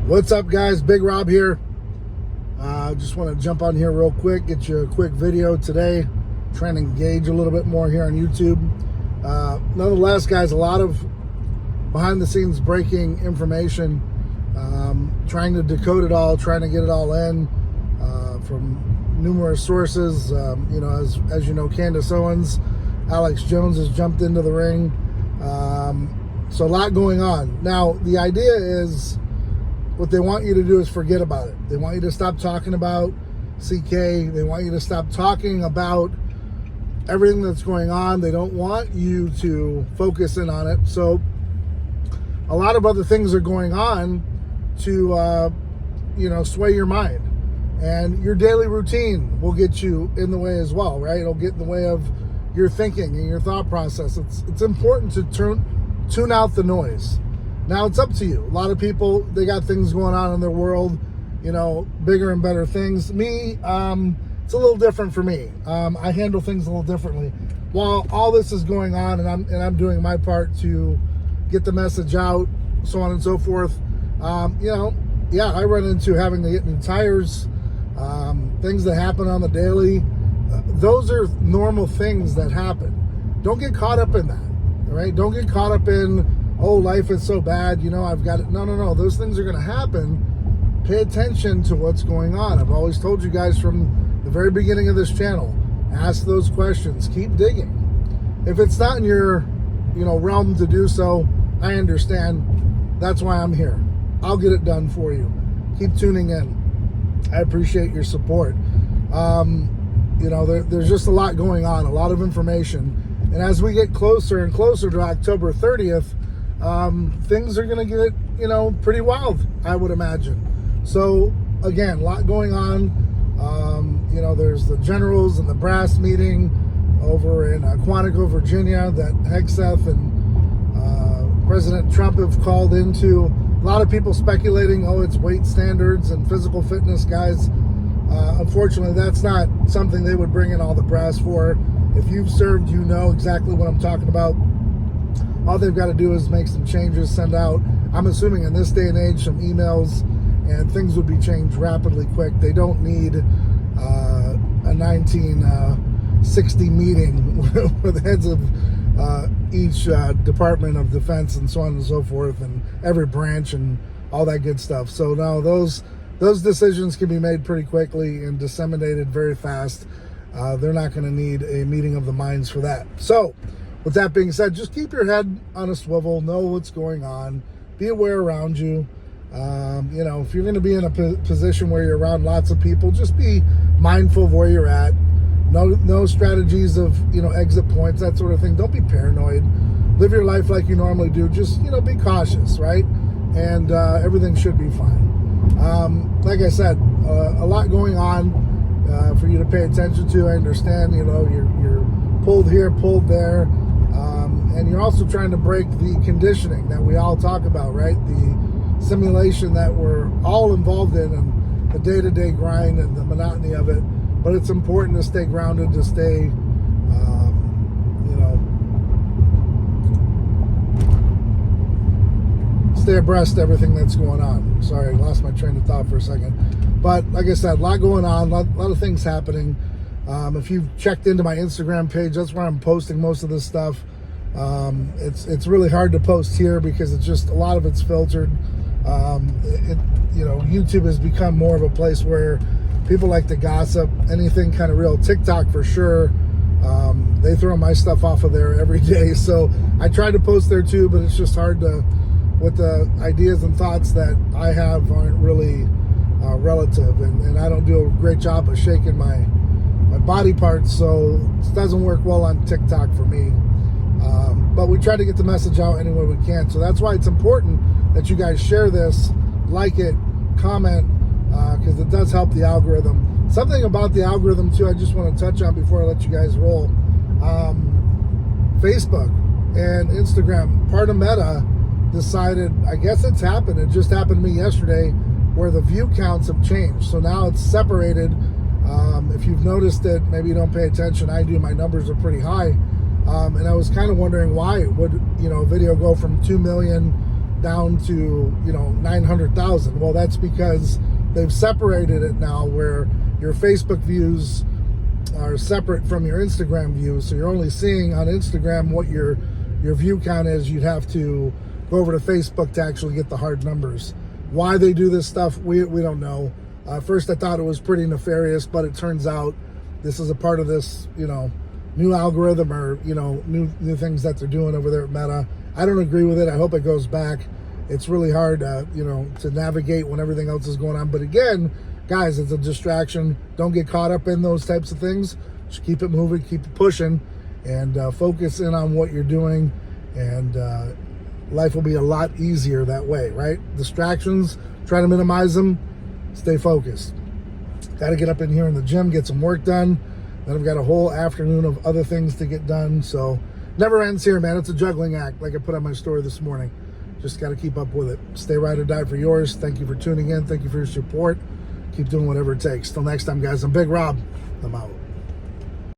What's up, guys? Big Rob here. Just want to jump on here real quick, get you a quick video today, trying to engage a little bit more here on YouTube. Nonetheless, guys, a lot of behind the scenes breaking information, trying to decode it all, trying to get it all in from numerous sources. As you know, Candace Owens, Alex Jones has jumped into the ring. So a lot going on. Now, the idea is, what they want you to do is forget about it. They want you to stop talking about CK. They want you to stop talking about everything that's going on. They don't want you to focus in on it. So a lot of other things are going on to, sway your mind. And your daily routine will get you in the way as well, right? It'll get in the way of your thinking and your thought process. It's important to tune out the noise. Now, it's up to you. A lot of people, they got things going on in their world, bigger and better things. Me, it's a little different for me. I handle things a little differently. While all this is going on, and I'm doing my part to get the message out, so on and so forth. I run into having to get new tires, things that happen on the daily. Those are normal things that happen. Don't get caught up in that, all right? Don't get caught up in, oh, life is so bad, I've got it. No. Those things are going to happen. Pay attention to what's going on. I've always told you guys from the very beginning of this channel, ask those questions. Keep digging. If it's not in your, realm to do so, I understand. That's why I'm here. I'll get it done for you. Keep tuning in. I appreciate your support. There's just a lot going on, a lot of information. And as we get closer and closer to October 30th, things are going to get, pretty wild, I would imagine. So, again, a lot going on. There's the generals and the brass meeting over in Quantico, Virginia, that Hegseth and President Trump have called into. A lot of people speculating, it's weight standards and physical fitness, guys. Unfortunately, that's not something they would bring in all the brass for. If you've served, you know exactly what I'm talking about. All they've got to do is make some changes, send out, I'm assuming in this day and age, some emails, and things would be changed rapidly quick. They don't need a 1960 meeting with the heads of each Department of Defense and so on and so forth, and every branch and all that good stuff. So now those decisions can be made pretty quickly and disseminated very fast. They're not going to need a meeting of the minds for that. So with that being said, just keep your head on a swivel, know what's going on, be aware around you. If you're going to be in a position where you're around lots of people, just be mindful of where you're at. No strategies of, exit points, that sort of thing. Don't be paranoid. Live your life like you normally do. Just, be cautious, right? And everything should be fine. Like I said, a lot going on for you to pay attention to. I understand, you're pulled here, pulled there. And you're also trying to break the conditioning that we all talk about, right? The simulation that we're all involved in, and the day-to-day grind and the monotony of it. But it's important to stay grounded, to stay, stay abreast of everything that's going on. Sorry, I lost my train of thought for a second. But like I said, a lot going on, a lot of things happening. If you've checked into my Instagram page, that's where I'm posting most of this stuff. It's really hard to post here because it's just, a lot of it's filtered. YouTube has become more of a place where people like to gossip, anything kind of real. TikTok for sure. They throw my stuff off of there every day. So I try to post there too, but it's just hard to, with the ideas and thoughts that I have aren't really relative. And I don't do a great job of shaking my body parts, so it doesn't work well on TikTok for me. But we try to get the message out any way we can. So that's why it's important that you guys share this, like it, comment, because it does help the algorithm. Something about the algorithm too, I just want to touch on before I let you guys roll. Facebook and Instagram, part of Meta decided, I guess it just happened to me yesterday, where the view counts have changed. So now it's separated. If you've noticed it, maybe you don't pay attention. I do. My numbers are pretty high. And I was kind of wondering why would, a video go from 2 million down to, you know, 900,000. Well, that's because they've separated it now where your Facebook views are separate from your Instagram views. So you're only seeing on Instagram what your view count is. You'd have to go over to Facebook to actually get the hard numbers. Why they do this stuff, we don't know. First I thought it was pretty nefarious, but it turns out this is a part of this, you know, new algorithm, or, you know, new things that they're doing over there at Meta. I don't agree with it. I hope it goes back. It's really hard, you know, to navigate when everything else is going on. But again, guys, it's a distraction. Don't get caught up in those types of things. Just keep it moving, keep it pushing, and focus in on what you're doing. And life will be a lot easier that way, right? Distractions, try to minimize them. Stay focused. Got to get up in here in the gym, get some work done. Then I've got a whole afternoon of other things to get done. So never ends here, man. It's a juggling act, like I put on my story this morning. Just got to keep up with it. Stay ride or die for yours. Thank you for tuning in. Thank you for your support. Keep doing whatever it takes. Till next time, guys, I'm Big Rob. I'm out.